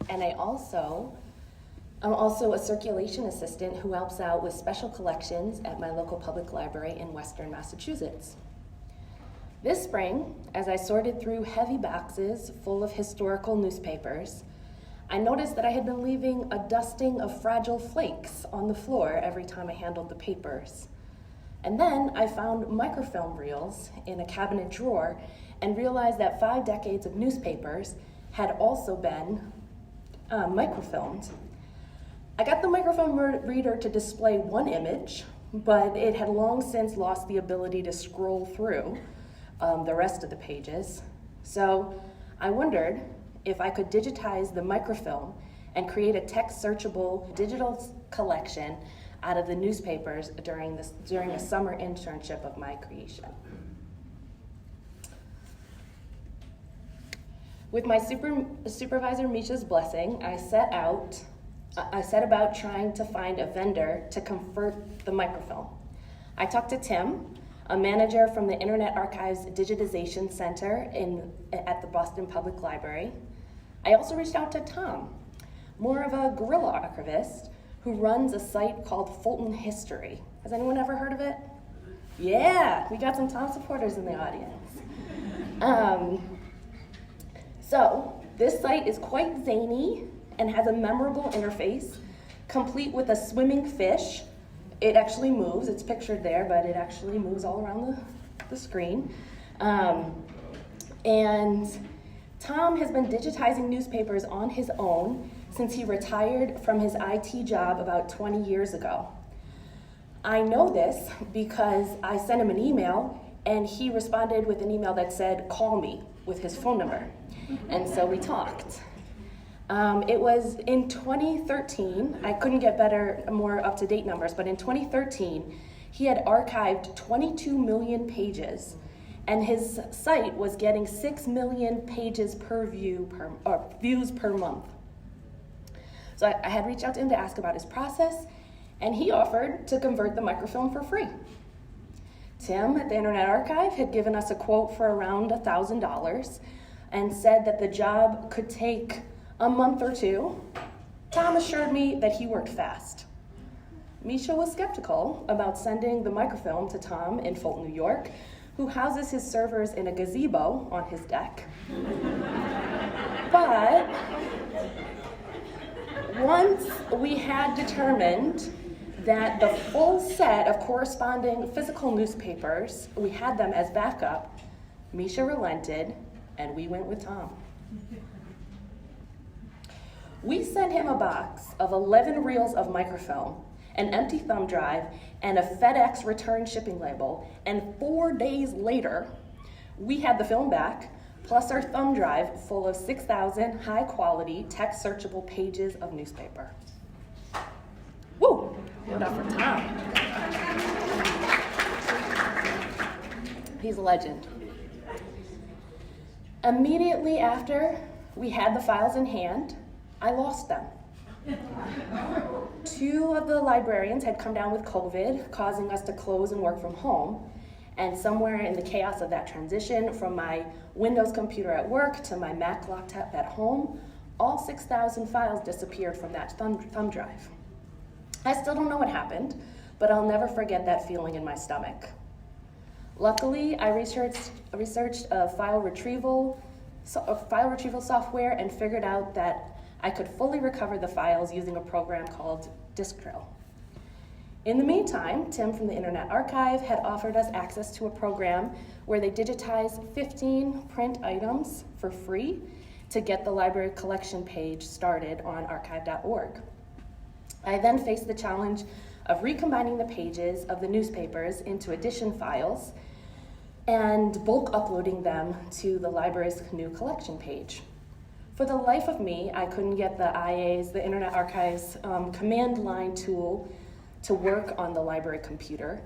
And I'm also a circulation assistant who helps out with special collections at my local public library in Western Massachusetts. This spring, as I sorted through heavy boxes full of historical newspapers, I noticed that I had been leaving a dusting of fragile flakes on the floor every time I handled the papers. And then I found microfilm reels in a cabinet drawer and realized that 5 decades of newspapers had also been microfilmed. I got the microfilm reader to display one image, but it had long since lost the ability to scroll through the rest of the pages. So I wondered if I could digitize the microfilm and create a text-searchable digital collection out of the newspapers during a summer internship of my creation. With my supervisor Misha's blessing, I set about trying to find a vendor to convert the microfilm. I talked to Tim, a manager from the Internet Archive's Digitization Center at the Boston Public Library. I also reached out to Tom, more of a guerrilla archivist who runs a site called Fulton History. Has anyone ever heard of it? Yeah, we got some Tom supporters in the audience. So this site is quite zany and has a memorable interface, complete with a swimming fish. It actually moves, it's pictured there, but it actually moves all around the screen. And Tom has been digitizing newspapers on his own since he retired from his IT job about 20 years ago. I know this because I sent him an email and he responded with an email that said, "Call me," with his phone number. And so we talked. It was in 2013, I couldn't get more up-to-date numbers, but in 2013, he had archived 22 million pages, and his site was getting 6 million pages views per month. So I had reached out to him to ask about his process, and he offered to convert the microfilm for free. Tim at the Internet Archive had given us a quote for around $1,000 and said that the job could take a month or two. Tom assured me that he worked fast. Misha was skeptical about sending the microfilm to Tom in Fulton, New York, who houses his servers in a gazebo on his deck. But once we had determined that the full set of corresponding physical newspapers, we had them as backup, Misha relented and we went with Tom. We sent him a box of 11 reels of microfilm, an empty thumb drive, and a FedEx return shipping label, and 4 days later, we had the film back, plus our thumb drive full of 6,000 high-quality, text-searchable pages of newspaper. Woo! Give it up for Tom. He's a legend. Immediately after we had the files in hand, I lost them. 2 of the librarians had come down with COVID, causing us to close and work from home. And somewhere in the chaos of that transition from my Windows computer at work to my Mac laptop at home, all 6,000 files disappeared from that thumb drive. I still don't know what happened, but I'll never forget that feeling in my stomach. Luckily, I researched a file retrieval software and figured out that I could fully recover the files using a program called Disk Drill. In the meantime, Tim from the Internet Archive had offered us access to a program where they digitize 15 print items for free to get the library collection page started on archive.org. I then faced the challenge of recombining the pages of the newspapers into edition files and bulk uploading them to the library's new collection page. For the life of me, I couldn't get the Internet Archive's command line tool to work on the library computer.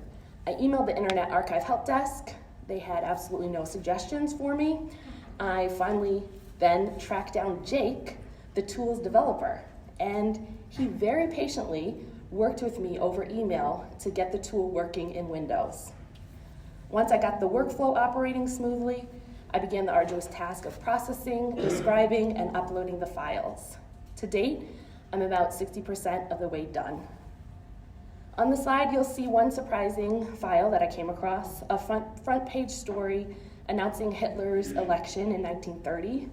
I emailed the Internet Archive help desk. They had absolutely no suggestions for me. I finally then tracked down Jake, the tool's developer, and he very patiently worked with me over email to get the tool working in Windows. Once I got the workflow operating smoothly, I began the arduous task of processing, describing, and uploading the files. To date, I'm about 60% of the way done. On the slide, you'll see one surprising file that I came across, a front page story announcing Hitler's election in 1930.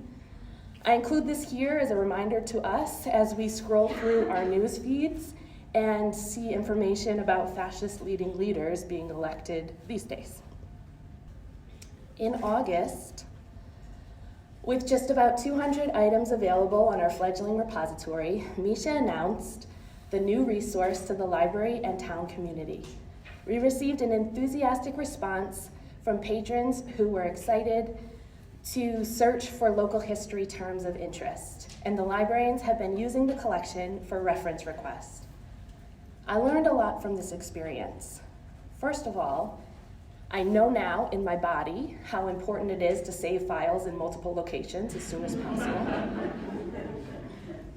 I include this here as a reminder to us as we scroll through our news feeds and see information about fascist leading leaders being elected these days. In August, with just about 200 items available on our fledgling repository, Misha announced the new resource to the library and town community. We received an enthusiastic response from patrons who were excited to search for local history terms of interest, and the librarians have been using the collection for reference requests. I learned a lot from this experience. First of all, I know now in my body how important it is to save files in multiple locations as soon as possible.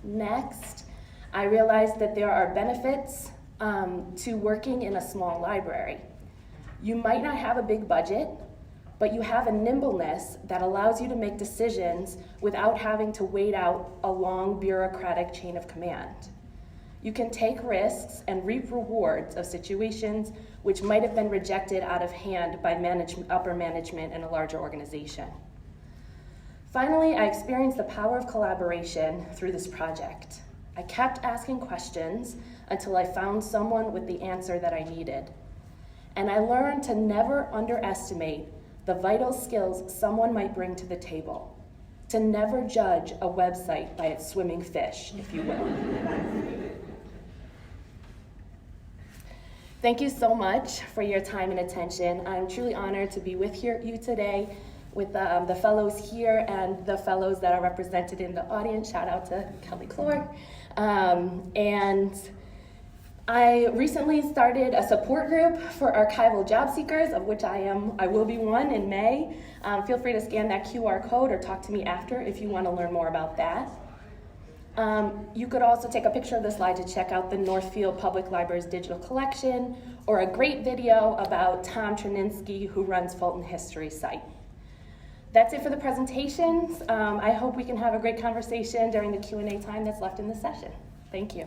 Next, I realized that there are benefits to working in a small library. You might not have a big budget, but you have a nimbleness that allows you to make decisions without having to wait out a long bureaucratic chain of command. You can take risks and reap rewards of situations which might have been rejected out of hand by upper management in a larger organization. Finally, I experienced the power of collaboration through this project. I kept asking questions until I found someone with the answer that I needed. And I learned to never underestimate the vital skills someone might bring to the table, to never judge a website by its swimming fish, if you will. Thank you so much for your time and attention. I'm truly honored to be with you today with the fellows here and the fellows that are represented in the audience. Shout out to Kelly Clore. And I recently started a support group for archival job seekers, of which I will be one in May. Feel free to scan that QR code or talk to me after if you want to learn more about that. You could also take a picture of the slide to check out the Northfield Public Library's digital collection or a great video about Tom Treninsky, who runs Fulton History site. That's it for the presentations. I hope we can have a great conversation during the Q&A time that's left in the session. Thank you.